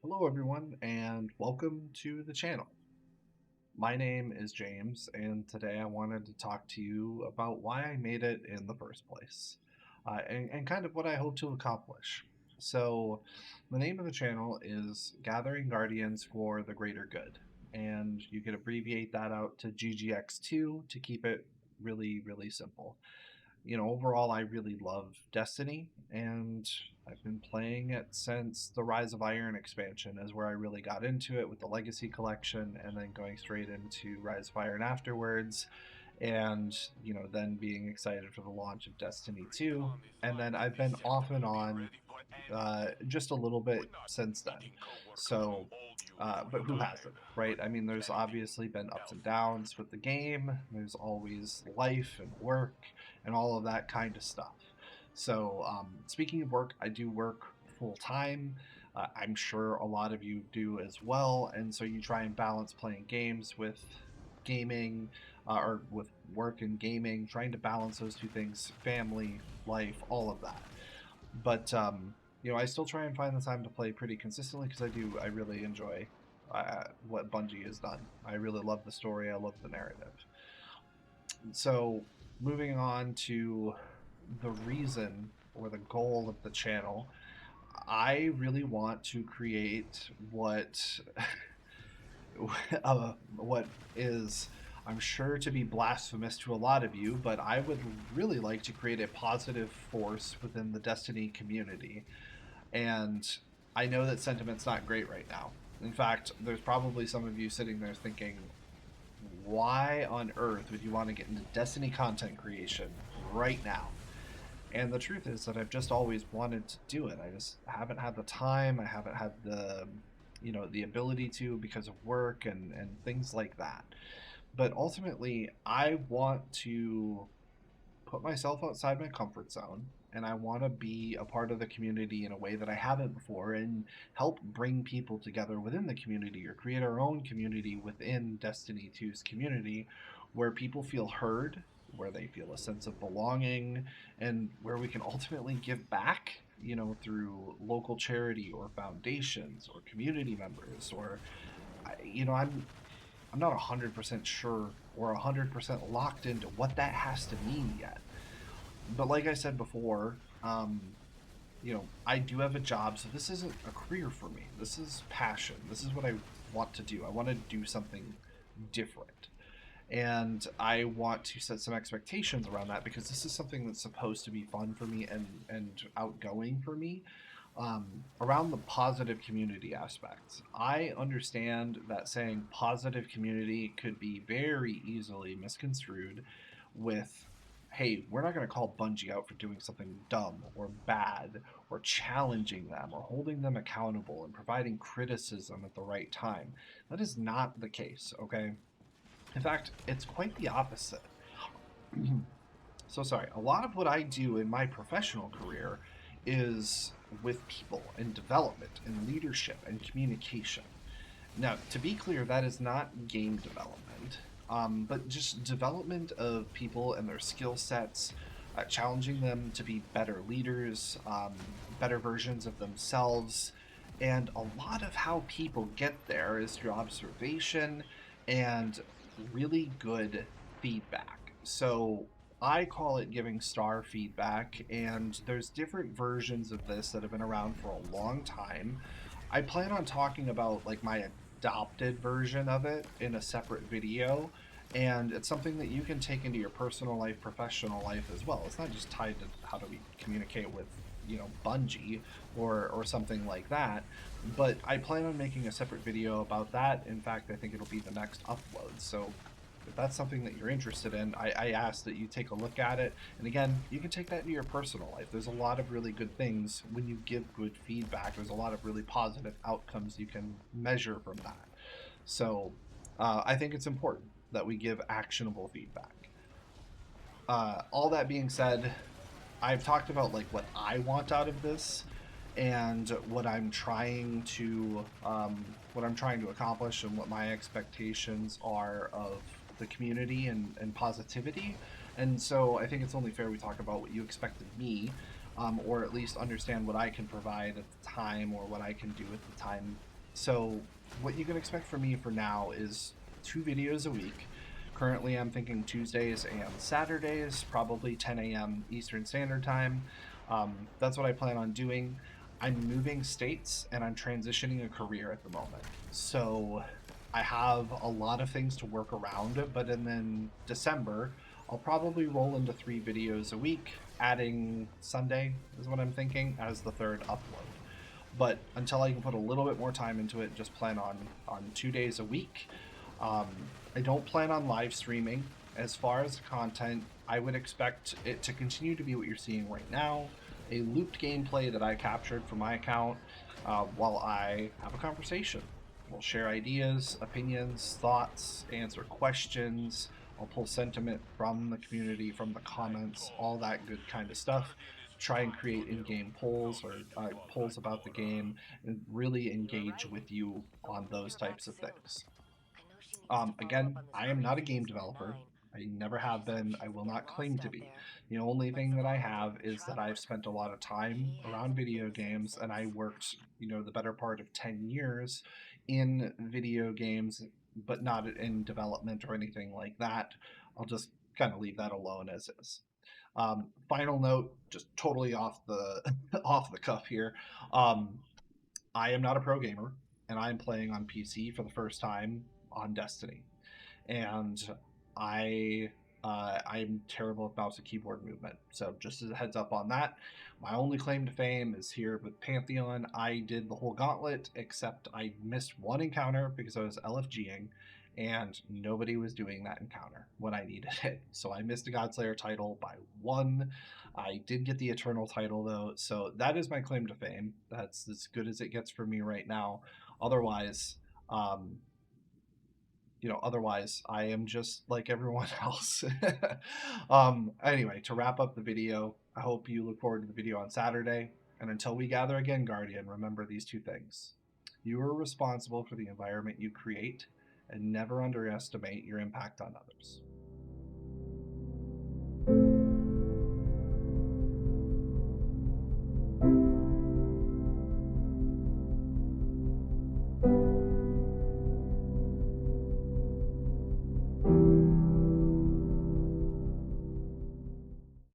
Hello, everyone, and welcome to the channel. My name is James, and today I wanted to talk to you about why I made it in the first place and kind of what I hope to accomplish. So, the name of the channel is Gathering Guardians for the Greater Good, and you could abbreviate that out to GGX2 to keep it really, really simple. Overall, I really love Destiny, and I've been playing it since the Rise of Iron expansion, is where I really got into it with the Legacy Collection, and then going straight into Rise of Iron afterwards, and then being excited for the launch of Destiny 2. And then I've been off and on just a little bit since then. So, but who hasn't, right? I mean, there's obviously been ups and downs with the game. There's always life and work and all of that kind of stuff. So, speaking of work, I do work full time. I'm sure a lot of you do as well. And so you try and balance playing games with gaming or with work and gaming, trying to balance those two things, family, life, all of that. But I still try and find the time to play pretty consistently because I really enjoy what Bungie has done. I really love the story. I love the narrative. So, moving on to the reason or the goal of the channel, I really want to create what is, I'm sure, to be blasphemous to a lot of you, but I would really like to create a positive force within the Destiny community. And I know that sentiment's not great right now. In fact, there's probably some of you sitting there thinking, why on earth would you want to get into Destiny content creation right now? And the truth is that I've just always wanted to do it. I just haven't had the time. I haven't had the ability to because of work and things like that. But ultimately, I want to put myself outside my comfort zone, and I want to be a part of the community in a way that I haven't before and help bring people together within the community or create our own community within Destiny 2's community where people feel heard, where they feel a sense of belonging, and where we can ultimately give back, through local charity or foundations or community members or I'm not 100% sure or 100% locked into what that has to mean yet. But like I said before, I do have a job, so this isn't a career for me. This is passion. This is what I want to do. I want to do something different. And I want to set some expectations around that because this is something that's supposed to be fun for me and outgoing for me. Around the positive community aspects, I understand that saying positive community could be very easily misconstrued with, hey, we're not going to call Bungie out for doing something dumb or bad or challenging them or holding them accountable and providing criticism at the right time. That is not the case, okay? In fact, it's quite the opposite. So sorry, a lot of what I do in my professional career is with people and development and leadership and communication. Now, to be clear, that is not game development, but just development of people and their skill sets, challenging them to be better leaders, better versions of themselves. And a lot of how people get there is through observation and really good feedback. So I call it giving star feedback, and there's different versions of this that have been around for a long time. I plan on talking about like my adopted version of it in a separate video, and it's something that you can take into your personal life, professional life as well. It's not just tied to how do we communicate with Bungie or something like that, but I plan on making a separate video about that. In fact, I think it'll be the next upload. So if that's something that you're interested in, I ask that you take a look at it. And again, you can take that into your personal life. There's a lot of really good things when you give good feedback. There's a lot of really positive outcomes you can measure from that. So I think it's important that we give actionable feedback. All that being said, I've talked about like what I want out of this and what I'm trying to accomplish and what my expectations are of the community and positivity. And so I think it's only fair we talk about what you expect of me, or at least understand what I can provide at the time or what I can do at the time So what you can expect from me for now is 2 videos a week. Currently, I'm thinking Tuesdays and Saturdays, probably 10 a.m. Eastern Standard Time. That's what I plan on doing. I'm moving states and I'm transitioning a career at the moment. So I have a lot of things to work around, but in then December, I'll probably roll into 3 videos a week, adding Sunday is what I'm thinking as the third upload. But until I can put a little bit more time into it, just plan on 2 days a week. I don't plan on live streaming. As far as the content, I would expect it to continue to be what you're seeing right now, a looped gameplay that I captured from my account while I have a conversation. We'll share ideas, opinions, thoughts, answer questions. I'll pull sentiment from the community, from the comments, all that good kind of stuff. Try and create in-game polls or polls about the game, and really engage with you on those types of things. Again, I am not a game developer. I never have been. I will not claim to be. The only thing that I have is that I've spent a lot of time around video games, and I worked, the better part of 10 years in video games, but not in development or anything like that. I'll just kind of leave that alone as is. Final note, just totally off the off the cuff here. Um, I am not a pro gamer, and I'm playing on PC for the first time on Destiny, and I I'm terrible at mouse and keyboard movement. So just as a heads up on that, my only claim to fame is here with Pantheon. I did the whole gauntlet, except I missed one encounter because I was LFGing, and nobody was doing that encounter when I needed it. So I missed a Godslayer title by one. I did get the Eternal title though, so that is my claim to fame. That's as good as it gets for me right now. Otherwise, um, otherwise I am just like everyone else. Anyway, to wrap up the video, I hope you look forward to the video on Saturday. And until we gather again, Guardian, remember these 2 things. You are responsible for the environment you create, and never underestimate your impact on others.